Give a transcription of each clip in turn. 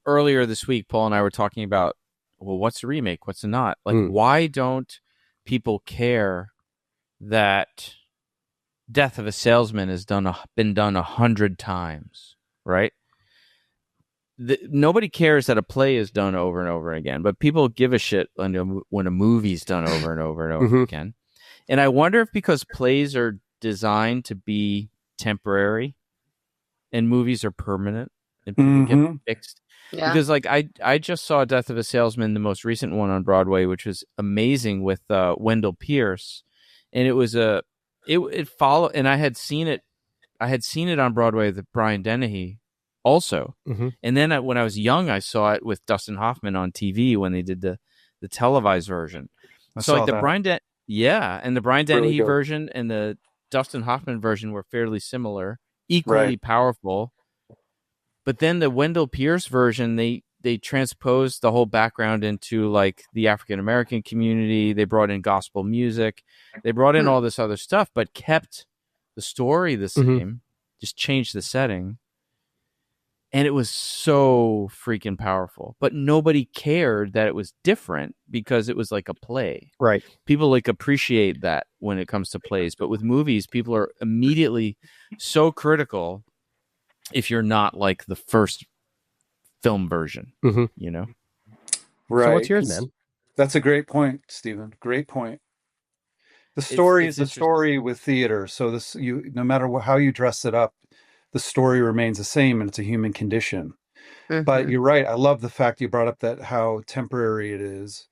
earlier this week, Paul and I were talking about, well, what's a remake? What's a not? Like, why don't people care that Death of a Salesman has been done 100 times, right? Nobody cares that a play is done over and over again, but people give a shit when a movie's done over and over and over again. And I wonder if because plays are designed to be temporary and movies are permanent and people get fixed. Yeah. Because like I just saw Death of a Salesman, the most recent one on Broadway, which was amazing with Wendell Pierce, and it followed, and I had seen it on Broadway with Brian Dennehy also. And then when I was young, I saw it with Dustin Hoffman on TV when they did the televised version. So like the Brian Dennehy version and the Dustin Hoffman version were fairly similar, equally powerful. But then the Wendell Pierce version, they transposed the whole background into like the African American community. They brought in gospel music. They brought in all this other stuff, but kept the story the same, just changed the setting. And it was so freaking powerful. But nobody cared that it was different because it was like a play. Right. People like appreciate that when it comes to plays. But with movies, people are immediately so critical if you're not like the first film version, you know? Right. So what's yours, man? That's a great point, Stephen. Great point. The story is a story with theater. So no matter how you dress it up, the story remains the same, and it's a human condition. But you're right. I love the fact you brought up that how temporary it is.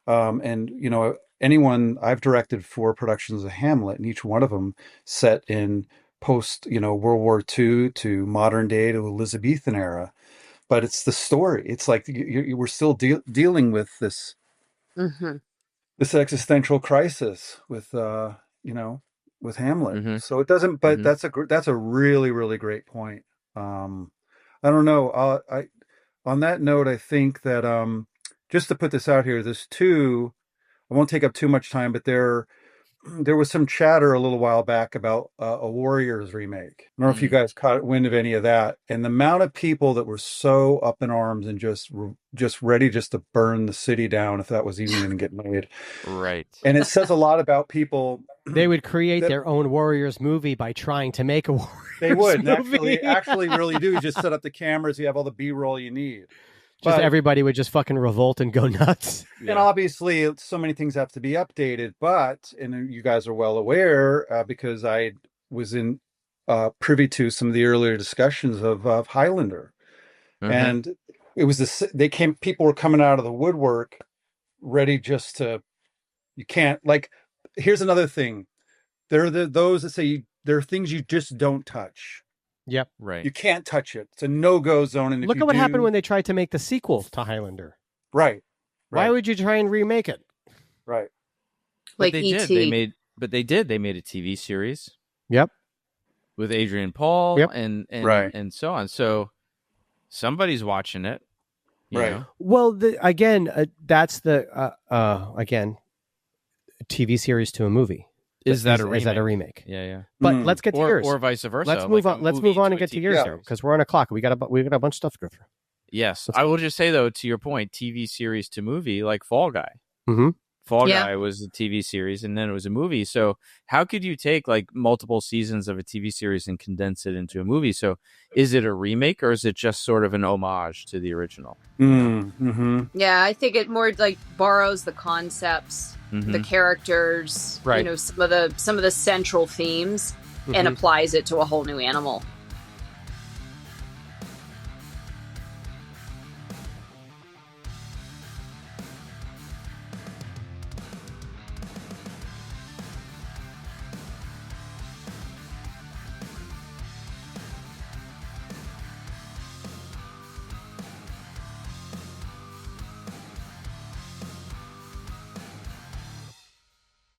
And, you know, I've directed 4 productions of Hamlet, and each one of them set in post, World War II to modern day to Elizabethan era. But it's the story. It's like we're still dealing with this this existential crisis with with Hamlet. So it doesn't. But that's a really, really great point. I don't know. On that note, I think that just to put this out here, there's 2. I won't take up too much time, but there was some chatter a little while back about a Warriors remake. I don't know if you guys caught wind of any of that. And the amount of people that were so up in arms and just ready just to burn the city down if that was even going to get made. Right. And it says a lot about people. They would create their own Warriors movie by trying to make a Warriors They would movie. actually really do. You just set up the cameras. You have all the B-roll you need. Just everybody would just fucking revolt and go nuts. And obviously, so many things have to be updated. And you guys are well aware because I was in privy to some of the earlier discussions of Highlander, and it was people were coming out of the woodwork, ready just to. You can't like. Here's another thing. There are those that say there are things you just don't touch. Yep. Right. You can't touch it. It's a no-go zone. And look at what happened when they tried to make the sequel to Highlander. Right. Why would you try and remake it? Right. Like E.T. They made a TV series. Yep. With Adrian Paul and so on. So somebody's watching it. You know? Well, that's the TV series to a movie. Is that a remake? Yeah. But let's get to yours, or vice versa. Let's move on. Let's move on and get to yours here because we're on a clock. We got a bunch of stuff to go through. Yes, I will just say though, to your point, TV series to movie, like Fall Guy. Fall Guy was a TV series, and then it was a movie. So how could you take like multiple seasons of a TV series and condense it into a movie? So is it a remake or is it just sort of an homage to the original? Yeah, I think it more like borrows the concepts, the characters, some of the central themes, and applies it to a whole new animal.